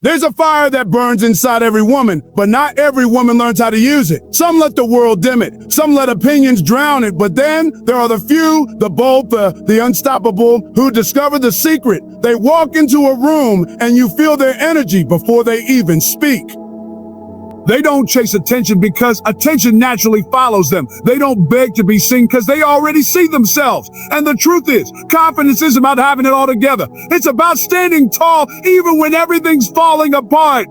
There's a fire that burns inside every woman, but not every woman learns how to use it. Some let the world dim it. Some let opinions drown it. But then there are the few, the bold, the unstoppable, who discover the secret. They walk into a room and you feel their energy before they even speak. They don't chase attention because attention naturally follows them. They don't beg to be seen because they already see themselves. And the truth is, confidence isn't about having it all together. It's about standing tall even when everything's falling apart.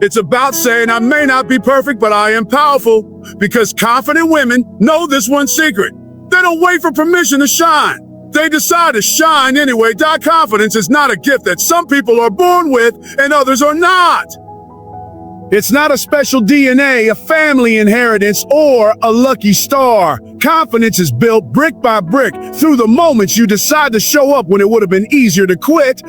It's about saying, I may not be perfect, but I am powerful. Because confident women know this one secret. They don't wait for permission to shine. They decide to shine anyway. That confidence is not a gift that some people are born with and others are not. It's not a special DNA, a family inheritance, or a lucky star. Confidence is built brick by brick through the moments you decide to show up when it would have been easier to quit.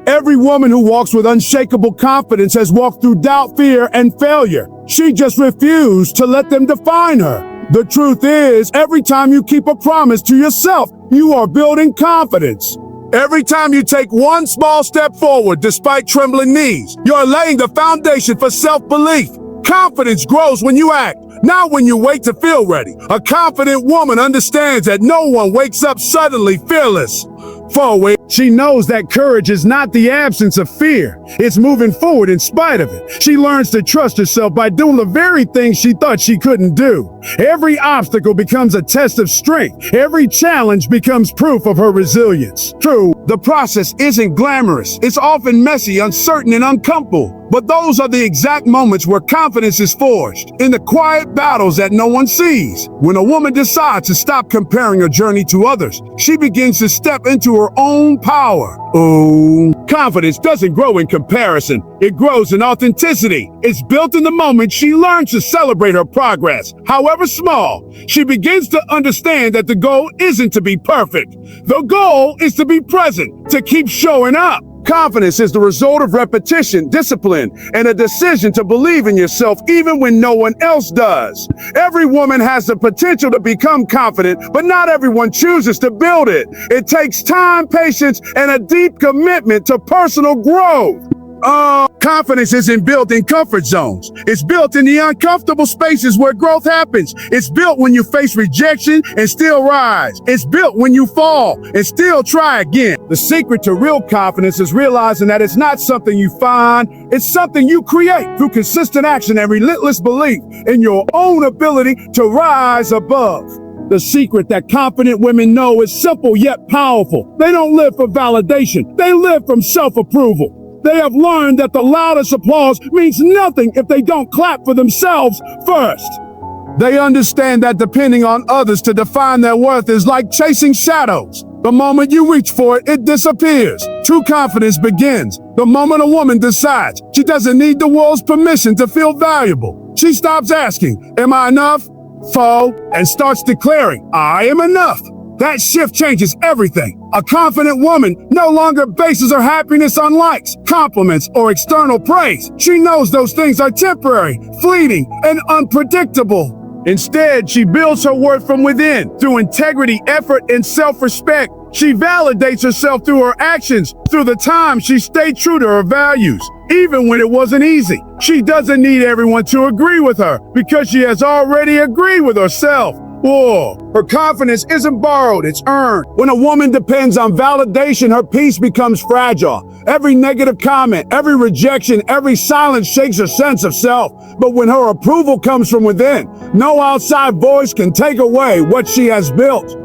Every woman who walks with unshakable confidence has walked through doubt, fear, and failure. She just refused to let them define her. The truth is, every time you keep a promise to yourself, you are building confidence. Every time you take one small step forward despite trembling knees, you're laying the foundation for self-belief. Confidence grows when you act, not when you wait to feel ready. A confident woman understands that no one wakes up suddenly fearless. Forward, she knows that courage is not the absence of fear. It's moving forward in spite of it. She learns to trust herself by doing the very things she thought she couldn't do. Every obstacle becomes a test of strength. Every challenge becomes proof of her resilience. True, the process isn't glamorous. It's often messy, uncertain, and uncomfortable. But those are the exact moments where confidence is forged, in the quiet battles that no one sees. When a woman decides to stop comparing her journey to others, she begins to step into her own power. Oh, confidence doesn't grow in comparison. It grows in authenticity. It's built in the moment she learns to celebrate her progress, however small. She begins to understand that the goal isn't to be perfect. The goal is to be present, to keep showing up. Confidence is the result of repetition, discipline, and a decision to believe in yourself even when no one else does. Every woman has the potential to become confident, but not everyone chooses to build it. It takes time, patience, and a deep commitment to personal growth. Confidence isn't built in comfort zones. It's built in the uncomfortable spaces where growth happens. It's built when you face rejection and still rise. It's built when you fall and still try again. The secret to real confidence is realizing that it's not something you find, it's something you create through consistent action and relentless belief in your own ability to rise above. The secret that confident women know is simple yet powerful. They don't live for validation. They live from self-approval. They have learned that the loudest applause means nothing if they don't clap for themselves first. They understand that depending on others to define their worth is like chasing shadows. The moment you reach for it, it disappears. True confidence begins the moment a woman decides she doesn't need the world's permission to feel valuable. She stops asking, am I enough? And starts declaring, I am enough. That shift changes everything. A confident woman no longer bases her happiness on likes, compliments, or external praise. She knows those things are temporary, fleeting, and unpredictable. Instead, she builds her worth from within through integrity, effort, and self-respect. She validates herself through her actions, through the times she stayed true to her values, even when it wasn't easy. She doesn't need everyone to agree with her because she has already agreed with herself. Her confidence isn't borrowed, it's earned. When a woman depends on validation, her peace becomes fragile. Every negative comment, every rejection, every silence shakes her sense of self. But when her approval comes from within, no outside voice can take away what she has built.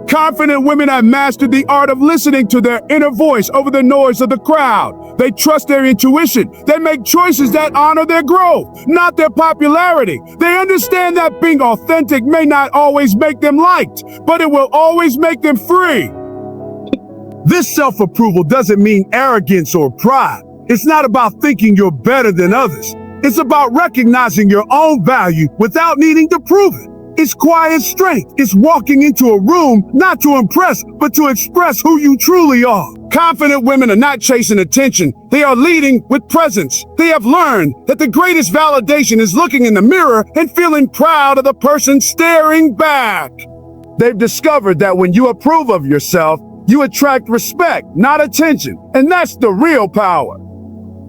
Confident women have mastered the art of listening to their inner voice over the noise of the crowd. They trust their intuition. They make choices that honor their growth, not their popularity. They understand that being authentic may not always make them liked, but it will always make them free. This self-approval doesn't mean arrogance or pride. It's not about thinking you're better than others. It's about recognizing your own value without needing to prove it. It's quiet strength. It's walking into a room not to impress, but to express who you truly are. Confident women are not chasing attention. They are leading with presence. They have learned that the greatest validation is looking in the mirror and feeling proud of the person staring back. They've discovered that when you approve of yourself, you attract respect, not attention. And that's the real power.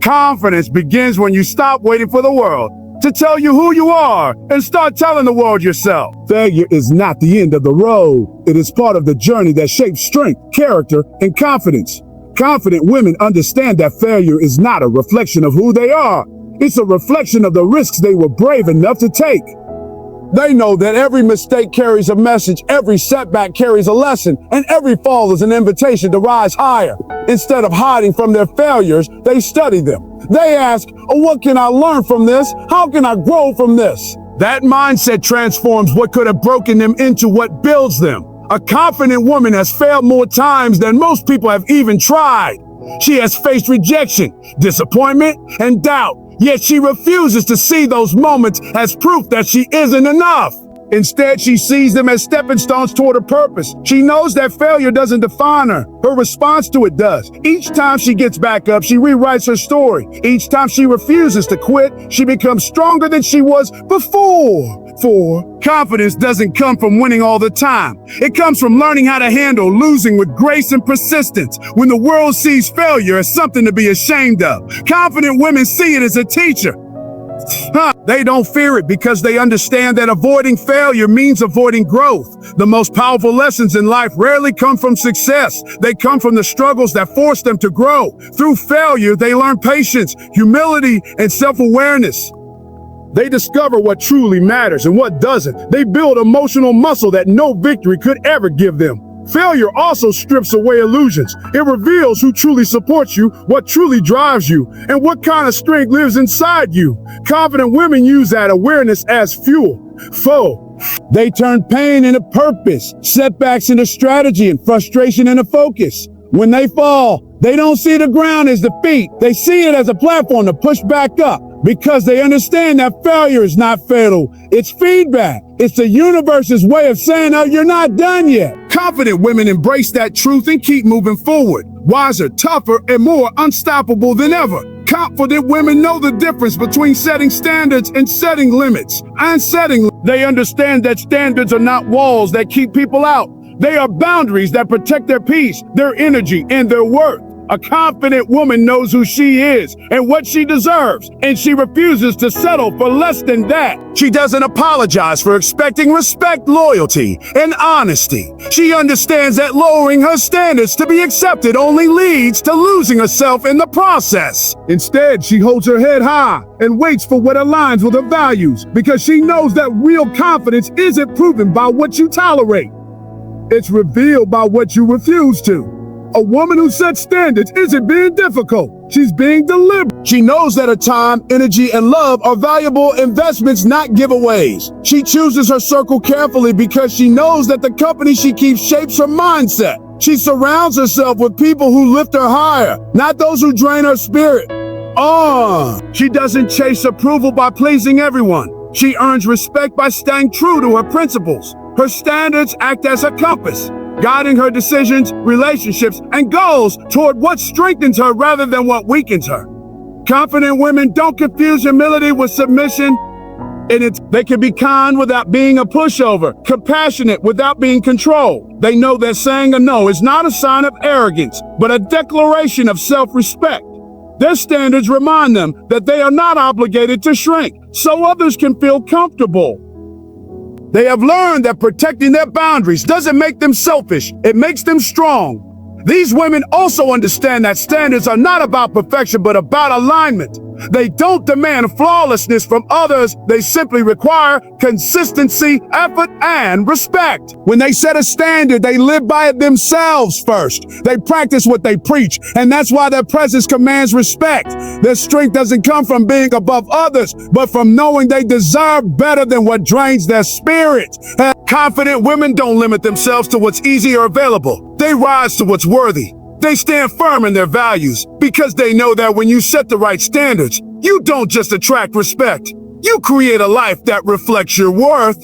Confidence begins when you stop waiting for the world to tell you who you are and start telling the world yourself. Failure is not the end of the road. It is part of the journey that shapes strength, character, and confidence. Confident women understand that failure is not a reflection of who they are. It's a reflection of the risks they were brave enough to take. They know that every mistake carries a message, every setback carries a lesson, and every fall is an invitation to rise higher. Instead of hiding from their failures, they study them. They ask, oh, what can I learn from this? How can I grow from this? That mindset transforms what could have broken them into what builds them. A confident woman has failed more times than most people have even tried. She has faced rejection, disappointment, and doubt. Yet she refuses to see those moments as proof that she isn't enough. Instead, she sees them as stepping stones toward her purpose. She knows that failure doesn't define her. Her response to it does. Each time she gets back up, she rewrites her story. Each time she refuses to quit, she becomes stronger than she was before. For confidence doesn't come from winning all the time. It comes from learning how to handle losing with grace and persistence. When the world sees failure as something to be ashamed of, confident women see it as a teacher. They don't fear it because they understand that avoiding failure means avoiding growth. The most powerful lessons in life rarely come from success. They come from the struggles that force them to grow. Through failure, they learn patience, humility, and self-awareness. They discover what truly matters and what doesn't. They build emotional muscle that no victory could ever give them. Failure also strips away illusions. It reveals who truly supports you, what truly drives you, and what kind of strength lives inside you. Confident women use that awareness as fuel. They turn pain into purpose, setbacks into strategy, and frustration into focus. When they fall, they don't see the ground as defeat. They see it as a platform to push back up. Because they understand that failure is not fatal. It's feedback. It's the universe's way of saying, oh, you're not done yet. Confident women embrace that truth and keep moving forward. Wiser, tougher, and more unstoppable than ever. Confident women know the difference between setting standards and setting limits. They understand that standards are not walls that keep people out. They are boundaries that protect their peace, their energy, and their worth. A confident woman knows who she is and what she deserves, and she refuses to settle for less than that. She doesn't apologize for expecting respect, loyalty, and honesty. She understands that lowering her standards to be accepted only leads to losing herself in the process. Instead, she holds her head high and waits for what aligns with her values, because she knows that real confidence isn't proven by what you tolerate. It's revealed by what you refuse to. A woman who sets standards isn't being difficult. She's being deliberate. She knows that her time, energy, and love are valuable investments, not giveaways. She chooses her circle carefully because she knows that the company she keeps shapes her mindset. She surrounds herself with people who lift her higher, not those who drain her spirit. She doesn't chase approval by pleasing everyone. She earns respect by staying true to her principles. Her standards act as a compass, guiding her decisions, relationships, and goals toward what strengthens her rather than what weakens her. Confident women don't confuse humility with submission. They can be kind without being a pushover, compassionate without being controlled. They know that saying a no is not a sign of arrogance, but a declaration of self-respect. Their standards remind them that they are not obligated to shrink, so others can feel comfortable. They have learned that protecting their boundaries doesn't make them selfish, it makes them strong. These women also understand that standards are not about perfection, but about alignment. They don't demand flawlessness from others. They simply require consistency, effort, and respect. When they set a standard, they live by it themselves first. They practice what they preach, and that's why their presence commands respect. Their strength doesn't come from being above others, but from knowing they deserve better than what drains their spirit. Confident women don't limit themselves to what's easy or available. They rise to what's worthy. They stand firm in their values because they know that when you set the right standards, you don't just attract respect. You create a life that reflects your worth.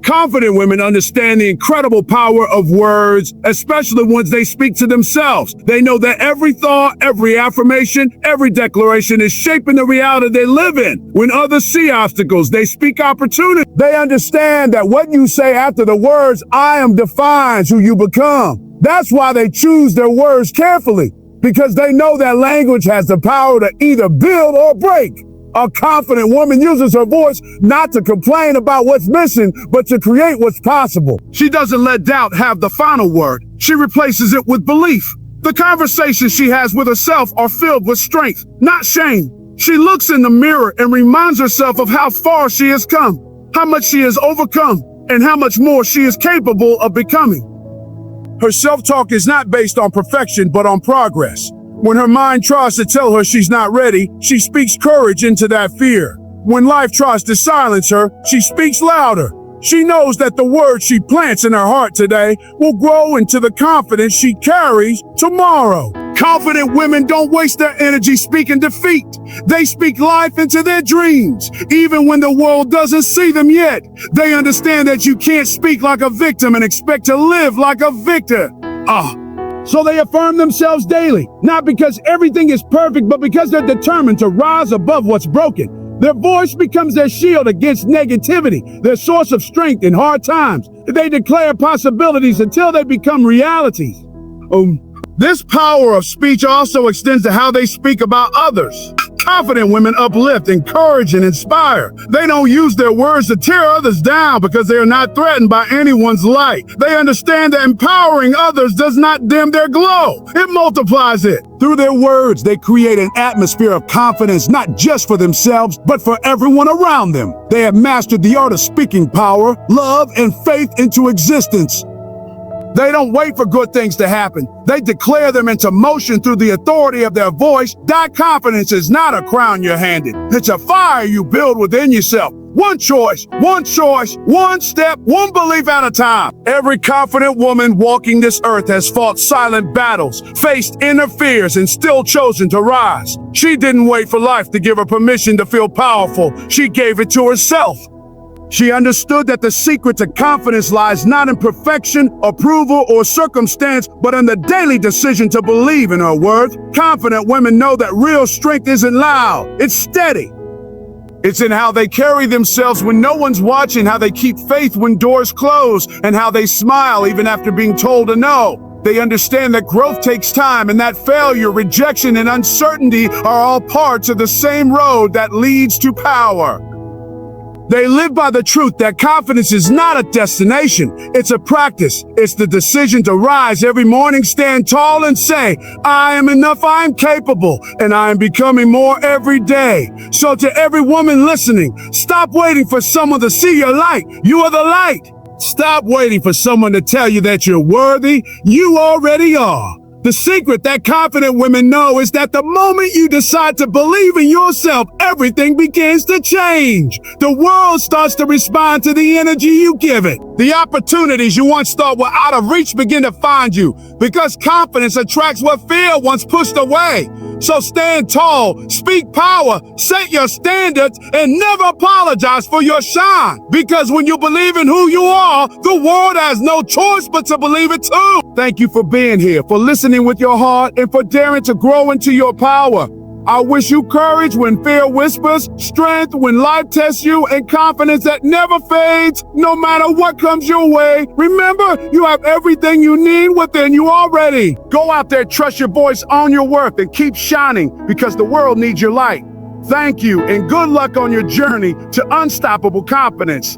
Confident women understand the incredible power of words, especially once they speak to themselves. They know that every thought, every affirmation, every declaration is shaping the reality they live in. When others see obstacles, they speak opportunity. They understand that what you say after the words, I am, defines who you become. That's why they choose their words carefully, because they know that language has the power to either build or break. A confident woman uses her voice not to complain about what's missing, but to create what's possible. She doesn't let doubt have the final word. She replaces it with belief. The conversations she has with herself are filled with strength, not shame. She looks in the mirror and reminds herself of how far she has come, how much she has overcome, and how much more she is capable of becoming. Her self-talk is not based on perfection, but on progress. When her mind tries to tell her she's not ready, she speaks courage into that fear. When life tries to silence her, she speaks louder. She knows that the words she plants in her heart today will grow into the confidence she carries tomorrow. Confident women don't waste their energy speaking defeat. They speak life into their dreams. Even when the world doesn't see them yet, they understand that you can't speak like a victim and expect to live like a victor. So they affirm themselves daily, not because everything is perfect, but because they're determined to rise above what's broken. Their voice becomes their shield against negativity, their source of strength in hard times. They declare possibilities until they become realities. This power of speech also extends to how they speak about others. Confident women uplift, encourage, and inspire. They don't use their words to tear others down because they are not threatened by anyone's light. They understand that empowering others does not dim their glow. It multiplies it. Through their words, they create an atmosphere of confidence, not just for themselves, but for everyone around them. They have mastered the art of speaking power, love, and faith into existence. They don't wait for good things to happen. They declare them into motion through the authority of their voice. That confidence is not a crown you're handed. It's a fire you build within yourself. One choice, one step, one belief at a time. Every confident woman walking this earth has fought silent battles, faced inner fears, and still chosen to rise. She didn't wait for life to give her permission to feel powerful. She gave it to herself. She understood that the secret to confidence lies not in perfection, approval, or circumstance, but in the daily decision to believe in her worth. Confident women know that real strength isn't loud, it's steady. It's in how they carry themselves when no one's watching, how they keep faith when doors close, and how they smile even after being told a no. They understand that growth takes time and that failure, rejection, and uncertainty are all parts of the same road that leads to power. They live by the truth that confidence is not a destination, it's a practice. It's the decision to rise every morning, stand tall, and say, I am enough, I am capable, and I am becoming more every day. So to every woman listening, stop waiting for someone to see your light. You are the light. Stop waiting for someone to tell you that you're worthy. You already are. The secret that confident women know is that the moment you decide to believe in yourself, everything begins to change. The world starts to respond to the energy you give it. The opportunities you once thought were out of reach begin to find you because confidence attracts what fear once pushed away. So stand tall, speak power, set your standards, and never apologize for your shine. Because when you believe in who you are, the world has no choice but to believe it too. Thank you for being here, for listening with your heart, and for daring to grow into your power. I wish you courage when fear whispers, strength when life tests you, and confidence that never fades, no matter what comes your way. Remember, you have everything you need within you already. Go out there, trust your voice, own your worth, and keep shining because the world needs your light. Thank you, and good luck on your journey to unstoppable confidence.